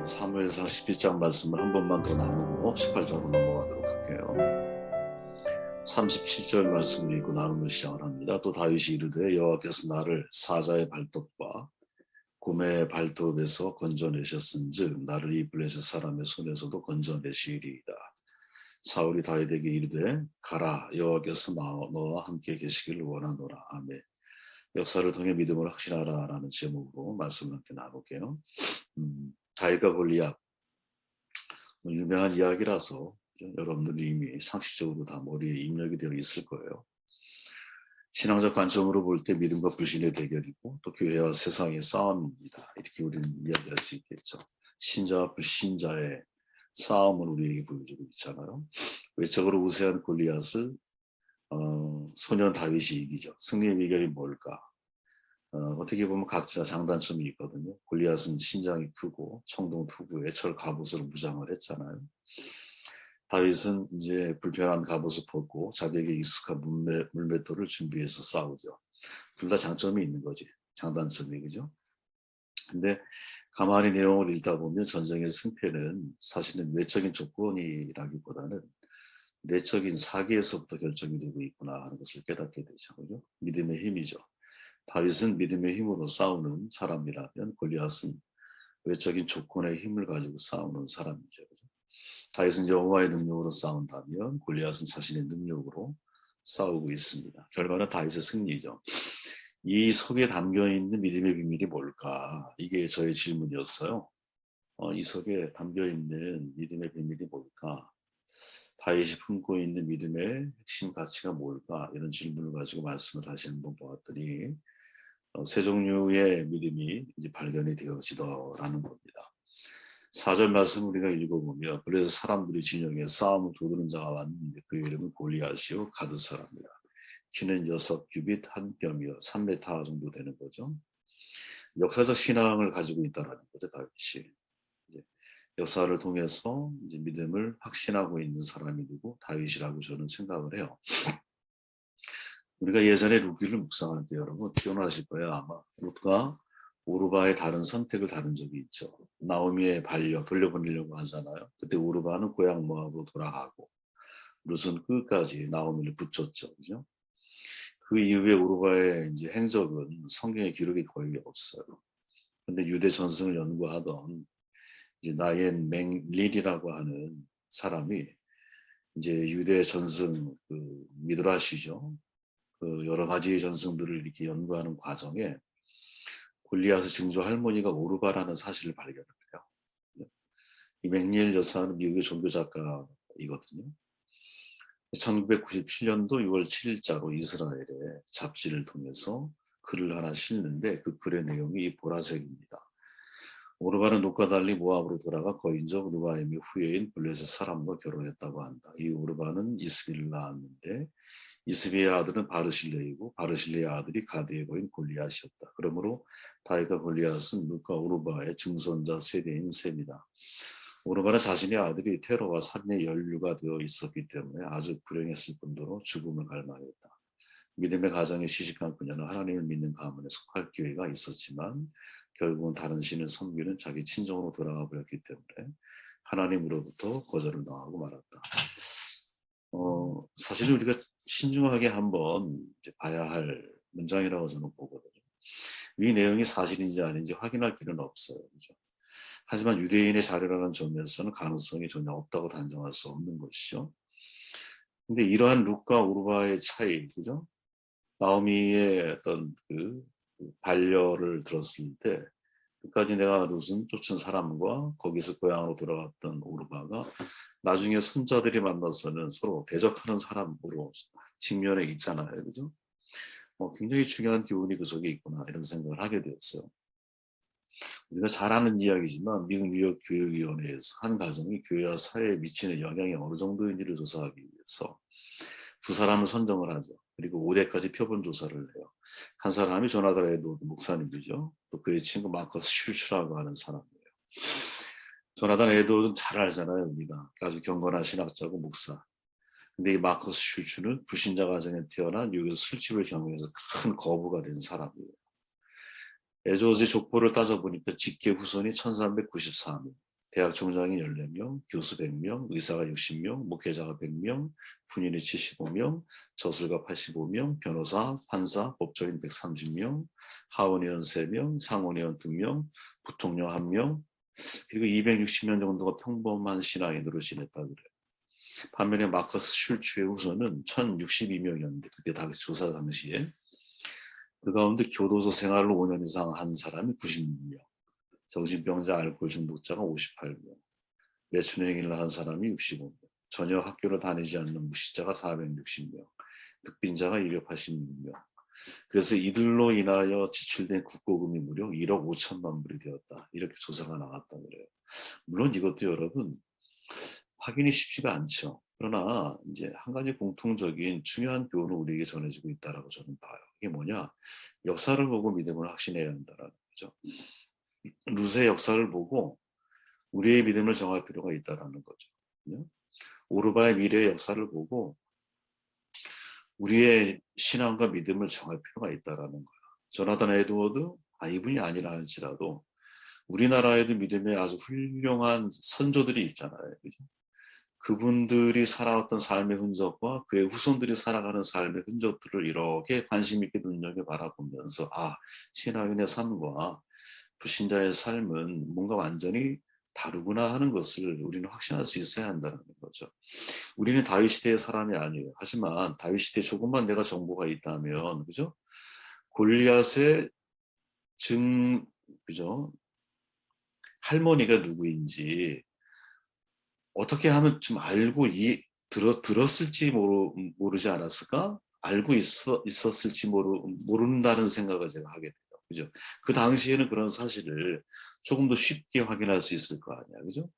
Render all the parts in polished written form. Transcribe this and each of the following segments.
사무엘상 11장 말씀을 한 번만 더 나누고 18장으로 넘어가도록 할게요. 37절 말씀을 읽고 나누는 시작을 합니다. 또 다윗이 이르되 여호와께서 나를 사자의 발톱과 곰의 발톱에서 건져내셨은즉 나를 이 블레셋 사람의 손에서도 건져내시리이다. 사울이 다윗에게 이르되 가라, 여호와께서 너와 함께 계시기를 원하노라. 아멘. 역사를 통해 믿음을 확신하라 라는 제목으로 말씀을 함께 나눌게요. 다윗과 골리앗, 유명한 이야기라서 여러분들이 이미 상식적으로 다 머리에 입력이 되어 있을 거예요. 신앙적 관점으로 볼 때 믿음과 불신의 대결이고 또 교회와 세상의 싸움입니다. 이렇게 우리는 이야기할 수 있겠죠. 신자와 불신자의 싸움을 우리에게 보여주고 있잖아요. 외적으로 우세한 골리앗을 소년 다윗이 이기죠. 승리의 비결이 뭘까? 어떻게 보면 각자 장단점이 있거든요. 골리앗은 신장이 크고 청동 투구에 철 갑옷으로 무장을 했잖아요. 다윗은 이제 불편한 갑옷을 벗고 자기에게 익숙한 물맷돌을 준비해서 싸우죠. 둘 다 장점이 있는 거지. 장단점이, 그죠? 근데 가만히 내용을 읽다 보면 전쟁의 승패는 사실은 외적인 조건이라기보다는 내적인 사기에서부터 결정이 되고 있구나 하는 것을 깨닫게 되죠. 그죠? 믿음의 힘이죠. 다윗은 믿음의 힘으로 싸우는 사람이라면 골리앗은 외적인 조건의 힘을 가지고 싸우는 사람이죠. 그죠? 다윗은 여호와의 능력으로 싸운다면 골리앗은 자신의 능력으로 싸우고 있습니다. 결과는 다윗의 승리죠. 이 속에 담겨있는 믿음의 비밀이 뭘까? 이게 저의 질문이었어요. 이 속에 담겨있는 믿음의 비밀이 뭘까? 다윗이 품고 있는 믿음의 핵심 가치가 뭘까? 이런 질문을 가지고 말씀을 다시 한번 보았더니 세 종류의 믿음이 이제 발견이 되어지더라는 겁니다. 4절 말씀 우리가 읽어보면 그래서 사람들이 진영에 싸움을 도두는 자가 왔는데 그 이름은 골리앗이요 가드 사람이라. 키는 6규빗 1뼘이요 3m 정도 되는 거죠. 역사적 신앙을 가지고 있다는 거죠. 다윗이 역사를 통해서 이제 믿음을 확신하고 있는 사람이 누구? 다윗이라고 저는 생각을 해요. 우리가 예전에 룻기를 묵상할 때 여러분 기억나실 거예요. 아마 룻과 오르바의 다른 선택을 다룬 적이 있죠. 나오미의 돌려보내려고 하잖아요. 그때 오르바는 고향 모압으로 돌아가고 룻은 끝까지 나오미를 붙였죠. 그죠? 그 이후에 오르바의 이제 행적은 성경에 기록이 거의 없어요. 근데 유대 전승을 연구하던 이제 나엔 맹릴이라고 하는 사람이 이제 유대 전승 그 미드라시죠. 그 여러 가지 전승들을 이렇게 연구하는 과정에 골리앗의 증조 할머니가 오르바라는 사실을 발견을 해요. 이 맥릴 여사는 미국의 종교 작가이거든요. 1997년도 6월 7일자로 이스라엘의 잡지를 통해서 글을 하나 실는데 그 글의 내용이 이 보라색입니다. 오르바는 룻과 달리 모압으로 돌아가 거인적 르바임의 후예인 블레셋 사람과 결혼했다고 한다. 이 오르바는 이스비를 낳았는데 이스비의 아들은 바르실레이고 바르실레의 아들이 가드의 거인 골리앗이었다. 그러므로 다윗과 골리앗은 룻과 오르바의 증손자 세대인 셈이다. 오르바는 자신의 아들이 테러와 살인의 연루가 되어 있었기 때문에 아주 불행했을 뿐더러 죽음을 갈망했다. 믿음의 가정에 시집간 그녀는 하나님을 믿는 가문에 속할 기회가 있었지만 결국은 다른 신을 섬기는 자기 친정으로 돌아가 버렸기 때문에 하나님으로부터 거절을 당하고 말았다. 사실 우리가 신중하게 한번 이제 봐야 할 문장이라고 저는 보거든요. 이 내용이 사실인지 아닌지 확인할 길은 없어요. 그렇죠? 하지만 유대인의 자료라는 점에서는 가능성이 전혀 없다고 단정할 수 없는 것이죠. 근데 이러한 룻과 오르바의 차이, 그죠? 나오미의 어떤 그 반려를 들었을 때 끝까지 내가 룻은 쫓은 사람과 거기서 고향으로 돌아갔던 오르바가 나중에 손자들이 만나서는 서로 대적하는 사람으로 직면해 있잖아요. 그죠? 굉장히 중요한 교훈이 그 속에 있구나 이런 생각을 하게 되었어요. 우리가 잘 아는 이야기지만 미국 뉴욕 교육위원회에서 한 가정이 교회와 사회에 미치는 영향이 어느 정도인지를 조사하기 위해서 두 사람을 선정을 하죠. 그리고 5대까지 표본 조사를 해요. 한 사람이 조나단 에드워드 목사님이죠. 또 그의 친구 마커스 슐츠라고 하는 사람이에요. 조나단 에드워드는 잘 알잖아요. 우리가 아주 경건한 신학자고 목사. 근데 이 마커스 슐츠는 불신자 가정에 태어난 뉴욕에서 술집을 경영해서 큰 거부가 된 사람이에요. 에드워드의 족보를 따져보니까 직계 후손이 1394명. 대학 총장이 14명, 교수 100명, 의사가 60명, 목회자가 100명, 군인이 75명, 저술가 85명, 변호사, 판사, 법조인 130명, 하원의원 3명, 상원의원 2명, 부통령 1명, 그리고 260명 정도가 평범한 신앙인으로 지냈다 그래요. 반면에 마커스 슐츠의 후손은 1062명이었는데 그때 당시 조사 당시에 그 가운데 교도소 생활을 5년 이상 한 사람이 96명, 정신병자 알코올 중독자가 58명, 매춘행위를 한 사람이 65명, 전혀 학교를 다니지 않는 무식자가 460명, 득빈자가 286명. 그래서 이들로 인하여 지출된 국고금이 무려 1억 5천만 불이 되었다. 이렇게 조사가 나왔다 그래요. 물론 이것도 여러분 확인이 쉽지가 않죠. 그러나 이제 한 가지 공통적인 중요한 교훈을 우리에게 전해지고 있다라고 저는 봐요. 이게 뭐냐? 역사를 보고 믿음을 확신해야 한다라는 거죠. 루스의 역사를 보고 우리의 믿음을 정할 필요가 있다라는 거죠. 오르바의 미래의 역사를 보고 우리의 신앙과 믿음을 정할 필요가 있다라는 거예요. 조나단 에드워드, 이분이 아니라 할지라도 우리나라에도 믿음의 아주 훌륭한 선조들이 있잖아요. 그죠? 그분들이 살아왔던 삶의 흔적과 그의 후손들이 살아가는 삶의 흔적들을 이렇게 관심 있게 눈여겨 바라보면서 신앙인의 삶과 불신자의 삶은 뭔가 완전히 다르구나 하는 것을 우리는 확신할 수 있어야 한다는 거죠. 우리는 다윗 시대의 사람이 아니에요. 하지만 다윗 시대에 조금만 내가 정보가 있다면, 그죠? 골리앗의 그죠? 할머니가 누구인지 어떻게 하면 좀 알고 들었을지 모르지 않았을까? 알고 있었을지 모른다는 생각을 제가 하게 돼요. 그죠? 그 당시에는 그런 사실을 조금 더 쉽게 확인할 수 있을 거 아니야. 그죠?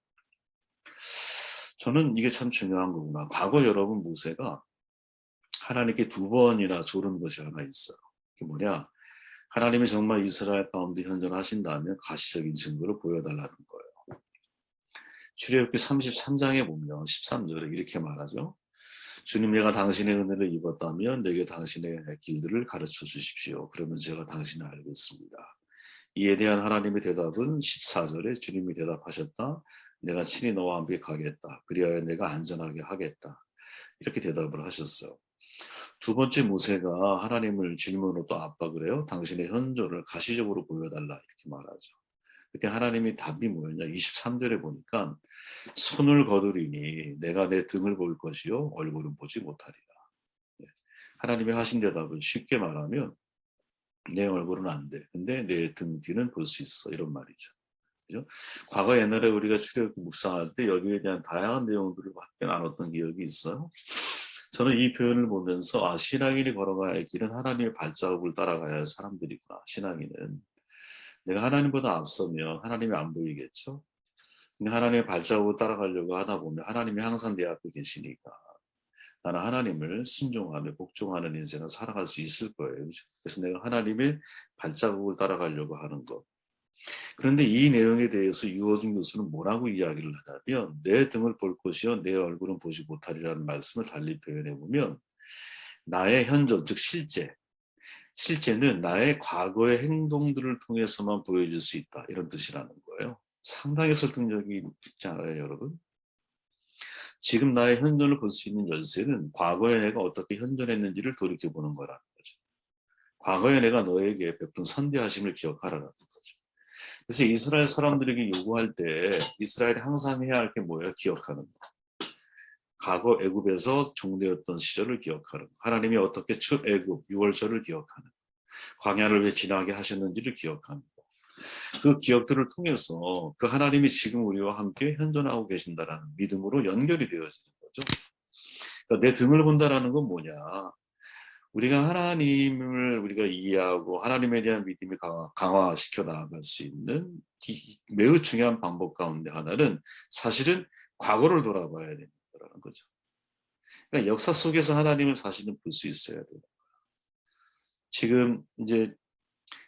저는 이게 참 중요한 거구나. 과거 여러분 모세가 하나님께 2번이나 조른 것이 하나 있어요. 그게 뭐냐? 하나님이 정말 이스라엘 가운데 현존하신다면 가시적인 증거를 보여달라는 거예요. 출애굽기 33장에 보면 13절에 이렇게 말하죠. 주님, 내가 당신의 은혜를 입었다면 내게 당신의 길들을 가르쳐 주십시오. 그러면 제가 당신을 알겠습니다. 이에 대한 하나님의 대답은 14절에 주님이 대답하셨다. 내가 친히 너와 함께 가겠다. 그리하여 내가 안전하게 하겠다. 이렇게 대답을 하셨어요. 두 번째 모세가 하나님을 질문으로 또 압박을 해요. 당신의 현존을 가시적으로 보여달라 이렇게 말하죠. 그때 하나님이 답이 뭐였냐? 23절에 보니까 손을 거두리니 내가 내 등을 볼 것이요 얼굴은 보지 못하리라. 하나님이 하신 대답은 쉽게 말하면 내 얼굴은 안 돼. 근데 내 등 뒤는 볼 수 있어. 이런 말이죠. 그죠? 과거 옛날에 우리가 출애굽기 묵상할 때 여기에 대한 다양한 내용들을 함께 나눴던 기억이 있어요. 저는 이 표현을 보면서 신앙인이 걸어가야 할 길은 하나님의 발자국을 따라가야 할 사람들이구나. 신앙인은 내가 하나님보다 앞서면 하나님이 안 보이겠죠. 근데 하나님의 발자국을 따라가려고 하다 보면 하나님이 항상 내 앞에 계시니까 나는 하나님을 순종하며 복종하는 인생을 살아갈 수 있을 거예요. 그래서 내가 하나님의 발자국을 따라가려고 하는 것. 그런데 이 내용에 대해서 유호준 교수는 뭐라고 이야기를 하냐면 내 등을 볼 것이요 내 얼굴은 보지 못하리라는 말씀을 달리 표현해 보면 나의 현존, 즉 실제는 나의 과거의 행동들을 통해서만 보여질 수 있다. 이런 뜻이라는 거예요. 상당히 설득력이 있지 않아요, 여러분? 지금 나의 현존을 볼 수 있는 열쇠는 과거에 내가 어떻게 현존했는지를 돌이켜보는 거라는 거죠. 과거에 내가 너에게 베푼 선대하심을 기억하라는 거죠. 그래서 이스라엘 사람들에게 요구할 때 이스라엘이 항상 해야 할 게 뭐예요? 기억하는 거. 과거 애굽에서 종되었던 시절을 기억하는 거. 하나님이 어떻게 출애굽 6월절을 기억하는 거. 광야를 왜 지나게 하셨는지를 기억하는 거. 그 기억들을 통해서 그 하나님이 지금 우리와 함께 현존하고 계신다라는 믿음으로 연결이 되어지는 거죠. 그러니까 내 등을 본다라는 건 뭐냐? 우리가 하나님을 우리가 이해하고 하나님에 대한 믿음이 강화시켜 나아갈 수 있는 매우 중요한 방법 가운데 하나는 사실은 과거를 돌아봐야 된다는 거죠. 그러니까 역사 속에서 하나님을 사실은 볼 수 있어야 돼요. 지금 이제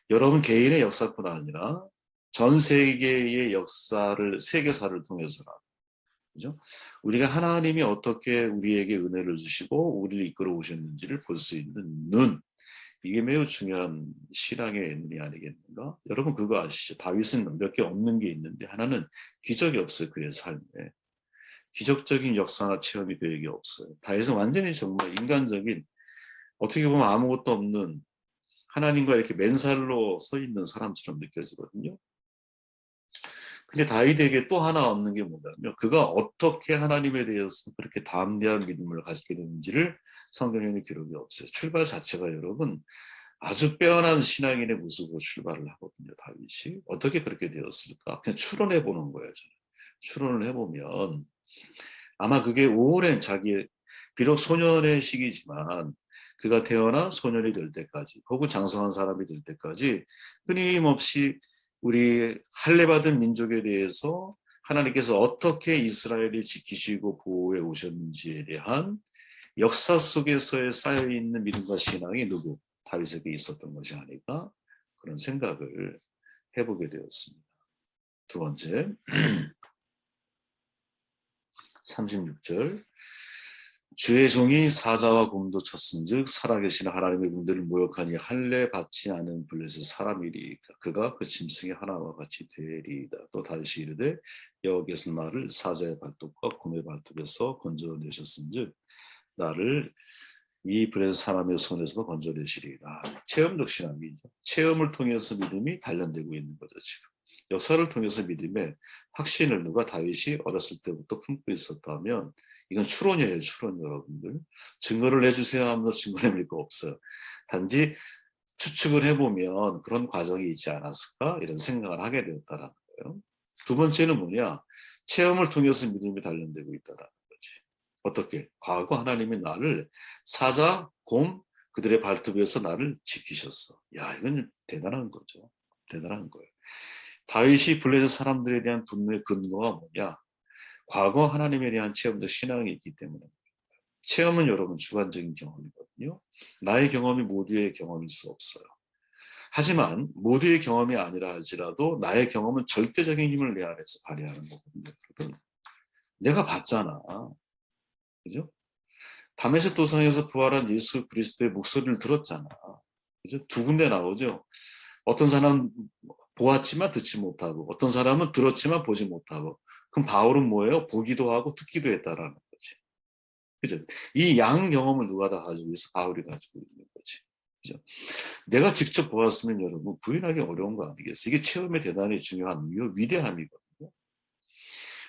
여러분 개인의 역사뿐 아니라 전 세계의 역사를 세계사를 통해서라도 그죠? 우리가 하나님이 어떻게 우리에게 은혜를 주시고 우리를 이끌어 오셨는지를 볼 수 있는 눈, 이게 매우 중요한 신앙의 의미 아니겠는가? 여러분 그거 아시죠? 다윗은 몇 개 없는 게 있는데 하나는 기적이 없어요. 그의 삶에. 기적적인 역사나 체험이 그에게 없어요. 다윗은 완전히 정말 인간적인 어떻게 보면 아무것도 없는 하나님과 이렇게 맨살로 서 있는 사람처럼 느껴지거든요. 근데 다윗에게 또 하나 없는 게 뭐냐면 그가 어떻게 하나님에 대해서 그렇게 담대한 믿음을 가지게 되는지를 성경에는 기록이 없어요. 출발 자체가 여러분 아주 빼어난 신앙인의 모습으로 출발을 하거든요. 다윗이 어떻게 그렇게 되었을까? 그냥 추론해 보는 거예요. 저는. 추론을 해보면 아마 그게 오랜 자기의 비록 소년의 시기지만 그가 태어나 소년이 될 때까지 혹은 장성한 사람이 될 때까지 끊임없이 우리 할례받은 민족에 대해서 하나님께서 어떻게 이스라엘을 지키시고 보호해 오셨는지에 대한 역사 속에서의 쌓여있는 믿음과 신앙이 누구? 다윗에게 있었던 것이 아닐까? 그런 생각을 해보게 되었습니다. 두 번째 36절 주의 종이 사자와 곰도 쳤은즉 살아계신 하나님의 군대를 모욕하니 할례 받지 않은 블레셋 사람이리까 그가 그 짐승의 하나와 같이 되리이다. 또 다시 이르되 여호와께서 나를 사자의 발톱과 곰의 발톱에서 건져내셨은즉 나를 이 블레셋 사람의 손에서도 건져내시리이다. 체험적 신앙이죠. 체험을 통해서 믿음이 단련되고 있는 거죠. 지금 역사를 통해서 믿음의 확신을 누가 다윗이 어렸을 때부터 품고 있었다면 이건 추론이에요. 추론 여러분들. 증거를 내주세요 하면 증거 내밀 거 없어요. 단지 추측을 해보면 그런 과정이 있지 않았을까 이런 생각을 하게 되었다라는 거예요. 두 번째는 뭐냐? 체험을 통해서 믿음이 단련되고 있다라는 거지. 어떻게? 과거 하나님이 나를 사자, 곰, 그들의 발톱에서 나를 지키셨어. 야, 이건 대단한 거죠. 대단한 거예요. 다윗이 블레셋 사람들에 대한 분노의 근거가 뭐냐? 과거 하나님에 대한 체험도 신앙이 있기 때문에 체험은 여러분 주관적인 경험이거든요. 나의 경험이 모두의 경험일 수 없어요. 하지만 모두의 경험이 아니라 할지라도 나의 경험은 절대적인 힘을 내 안에서 발휘하는 거거든요. 내가 봤잖아. 그죠? 다메섹 도상에서 부활한 예수 그리스도의 목소리를 들었잖아. 그죠? 두 군데 나오죠. 어떤 사람 보았지만 듣지 못하고 어떤 사람은 들었지만 보지 못하고 그럼 바울은 뭐예요? 보기도 하고 듣기도 했다라는 거지. 그죠? 이 양 경험을 누가 다 가지고 있어? 바울이 가지고 있는 거지. 그죠? 내가 직접 보았으면 여러분 부인하기 어려운 거 아니겠어요? 이게 체험의 대단히 중요한 위대함이거든요.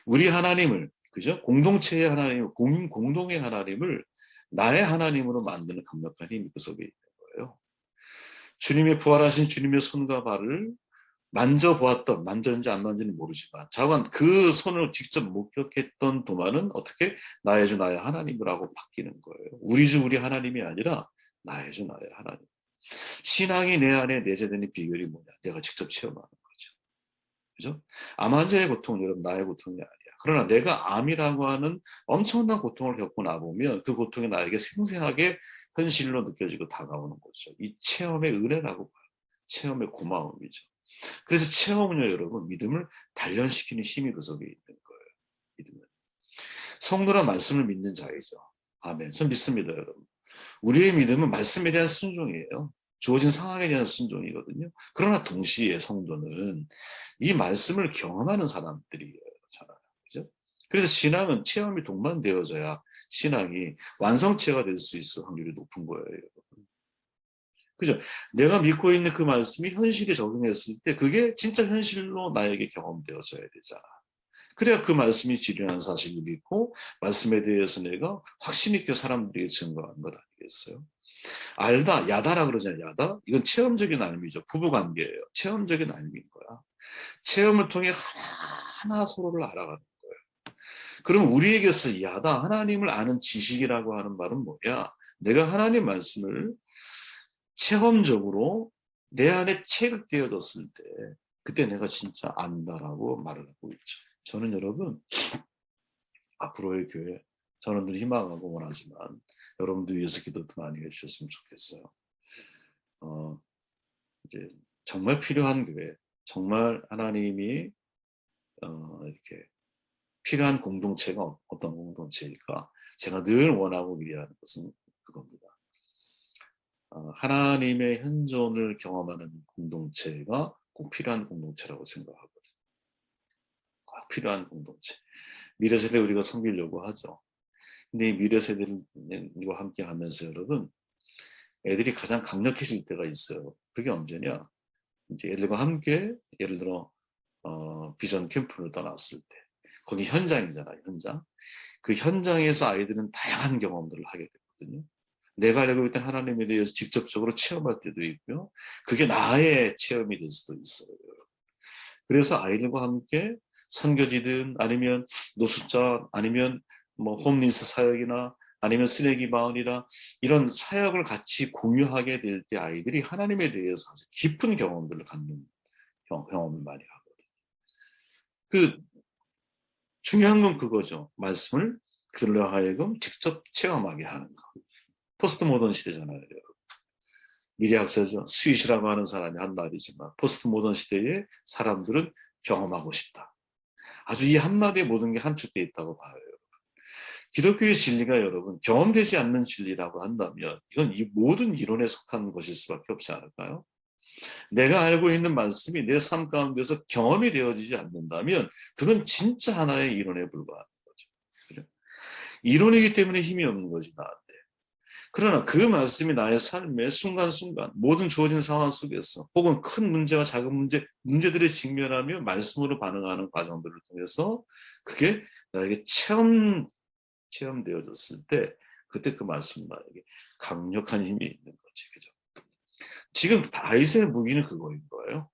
우리 하나님을 그죠? 공동체의 하나님을 공동의 하나님을 나의 하나님으로 만드는 강력한 힘이 그 속에 있는 거예요. 주님의 부활하신 주님의 손과 발을 만져보았던 만졌는지 안 만졌는지 모르지만 자관 그 손을 직접 목격했던 도마는 어떻게 나의 주 나의 하나님이라고 바뀌는 거예요. 우리 주 우리 하나님이 아니라 나의 주 나의 하나님. 신앙이 내 안에 내재되는 비결이 뭐냐? 내가 직접 체험하는 거죠. 그죠? 암 환자의 고통은 여러분 나의 고통이 아니야. 그러나 내가 암이라고 하는 엄청난 고통을 겪고 나보면 그 고통이 나에게 생생하게 현실로 느껴지고 다가오는 거죠. 이 체험의 은혜라고 봐요. 체험의 고마움이죠. 그래서 체험은요, 여러분, 믿음을 단련시키는 힘이 그 속에 있는 거예요. 믿음은. 성도란 말씀을 믿는 자이죠. 아멘. 전 믿습니다, 여러분. 우리의 믿음은 말씀에 대한 순종이에요. 주어진 상황에 대한 순종이거든요. 그러나 동시에 성도는 이 말씀을 경험하는 사람들이잖아요. 그죠? 그래서 신앙은 체험이 동반되어져야 신앙이 완성체가 될 수 있을 확률이 높은 거예요. 여러분. 그죠? 내가 믿고 있는 그 말씀이 현실에 적용했을 때 그게 진짜 현실로 나에게 경험되어져야 되잖아. 그래야 그 말씀이 진리라는 사실을 믿고 말씀에 대해서 내가 확신 있게 사람들에게 증거하는 것 아니겠어요? 알다, 야다라 그러잖아요. 야다? 이건 체험적인 알미죠. 부부관계예요. 체험적인 알미인 거야. 체험을 통해 하나하나 서로를 알아가는 거예요. 그럼 우리에게서 야다, 하나님을 아는 지식이라고 하는 말은 뭐냐? 내가 하나님 말씀을 체험적으로 내 안에 체득되어졌을 때 그때 내가 진짜 안다라고 말을 하고 있죠. 저는 여러분 앞으로의 교회 저는 늘 희망하고 원하지만 여러분들 위해서 기도도 많이 해주셨으면 좋겠어요. 이제 정말 필요한 교회, 정말 하나님이 이렇게 필요한 공동체가 어떤 공동체일까? 제가 늘 원하고 기대하는 것은 그겁니다. 하나님의 현존을 경험하는 공동체가 꼭 필요한 공동체라고 생각하거든요. 꼭 필요한 공동체. 미래 세대 우리가 섬기려고 하죠. 근데 이 미래 세대와 함께 하면서 여러분, 애들이 가장 강력해질 때가 있어요. 그게 언제냐? 이제 애들과 함께 예를 들어 비전 캠프를 떠났을 때, 거기 현장이잖아요, 현장. 그 현장에서 아이들은 다양한 경험들을 하게 되거든요. 내가 알고 있던 하나님에 대해서 직접적으로 체험할 때도 있고요. 그게 나의 체험이 될 수도 있어요. 그래서 아이들과 함께 선교지든 아니면 노숙자 아니면 뭐 홈리스 사역이나 아니면 쓰레기 마을이나 이런 사역을 같이 공유하게 될 때 아이들이 하나님에 대해서 아주 깊은 경험들을 갖는 경험을 많이 하거든요. 그 중요한 건 그거죠. 말씀을 그들로 하여금 직접 체험하게 하는 거. 포스트 모던 시대잖아요. 미래학자죠. 스윗이라고 하는 사람이 한 말이지만 포스트 모던 시대에 사람들은 경험하고 싶다. 아주 이 한마디에 모든 게 함축되어 있다고 봐요. 기독교의 진리가 여러분 경험되지 않는 진리라고 한다면 이건 이 모든 이론에 속한 것일 수밖에 없지 않을까요? 내가 알고 있는 말씀이 내 삶 가운데서 경험이 되어지지 않는다면 그건 진짜 하나의 이론에 불과한 거죠. 그죠? 이론이기 때문에 힘이 없는 거지 나한테. 그러나 그 말씀이 나의 삶의 순간순간 모든 주어진 상황 속에서 혹은 큰 문제와 작은 문제들에 직면하며 말씀으로 반응하는 과정들을 통해서 그게 나에게 체험되어졌을 때 그때 그 말씀은 나에게 강력한 힘이 있는 거지. 그죠? 지금 다윗의 무기는 그거인 거예요.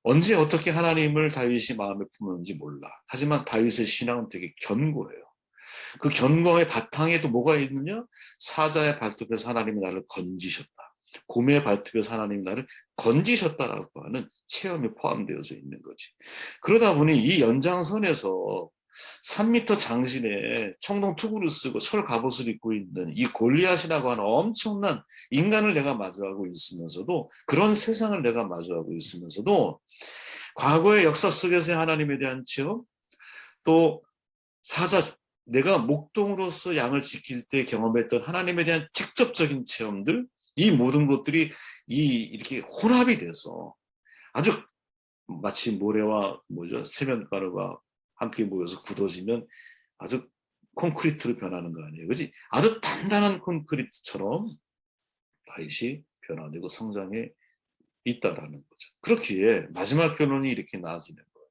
언제 어떻게 하나님을 다윗이 마음에 품었는지 몰라. 하지만 다윗의 신앙은 되게 견고해요. 그 견고의 바탕에도 뭐가 있느냐? 사자의 발톱에서 하나님이 나를 건지셨다. 곰의 발톱에서 하나님이 나를 건지셨다라고 하는 체험이 포함되어져 있는 거지. 그러다 보니 이 연장선에서 3m 장신에 청동 투구를 쓰고 철 갑옷을 입고 있는 이 골리앗이라고 하는 엄청난 인간을 내가 마주하고 있으면서도 그런 세상을 내가 마주하고 있으면서도 과거의 역사 속에서의 하나님에 대한 체험 또 사자 내가 목동으로서 양을 지킬 때 경험했던 하나님에 대한 직접적인 체험들 이 모든 것들이 이렇게 혼합이 돼서 아주 마치 모래와 세면가루가 함께 모여서 굳어지면 아주 콘크리트로 변하는 거 아니에요. 그렇지? 아주 단단한 콘크리트처럼 다윗이 변화되고 성장해 있다라는 거죠. 그렇기에 마지막 결론이 이렇게 나아지는 거예요.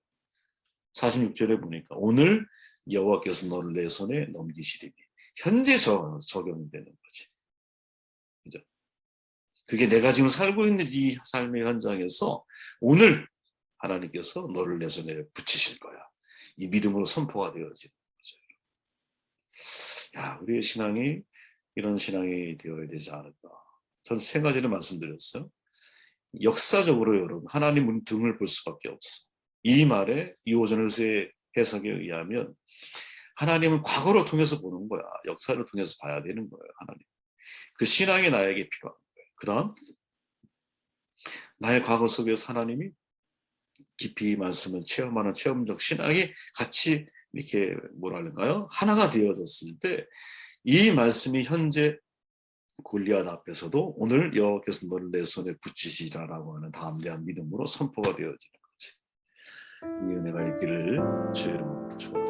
46절에 보니까 오늘 여호와께서 너를 내 손에 넘기시리니 현재 적용되는 거지. 그죠? 그게 내가 지금 살고 있는 이 삶의 현장에서 오늘 하나님께서 너를 내 손에 붙이실 거야. 이 믿음으로 선포가 되어지는 거죠. 야, 우리의 신앙이 이런 신앙이 되어야 되지 않을까. 저는 세 가지를 말씀드렸어요. 역사적으로 여러분 하나님은 등을 볼 수밖에 없어. 이 말에 이호전을서의 해석에 의하면 하나님은 과거로 통해서 보는 거야. 역사를 통해서 봐야 되는 거예요. 하나님. 그 신앙이 나에게 필요한 거예요. 그 다음 나의 과거 속에서 하나님이 깊이 말씀을 체험하는 체험적 신앙이 같이 이렇게 뭐랄까요? 하나가 되어졌을 때 이 말씀이 현재 골리앗 앞에서도 오늘 여호와께서 너를 내 손에 붙이시라라고 하는 담대한 믿음으로 선포가 되어지는 거지. 이 은혜가 있기를 주의 이름으로 축원합니다.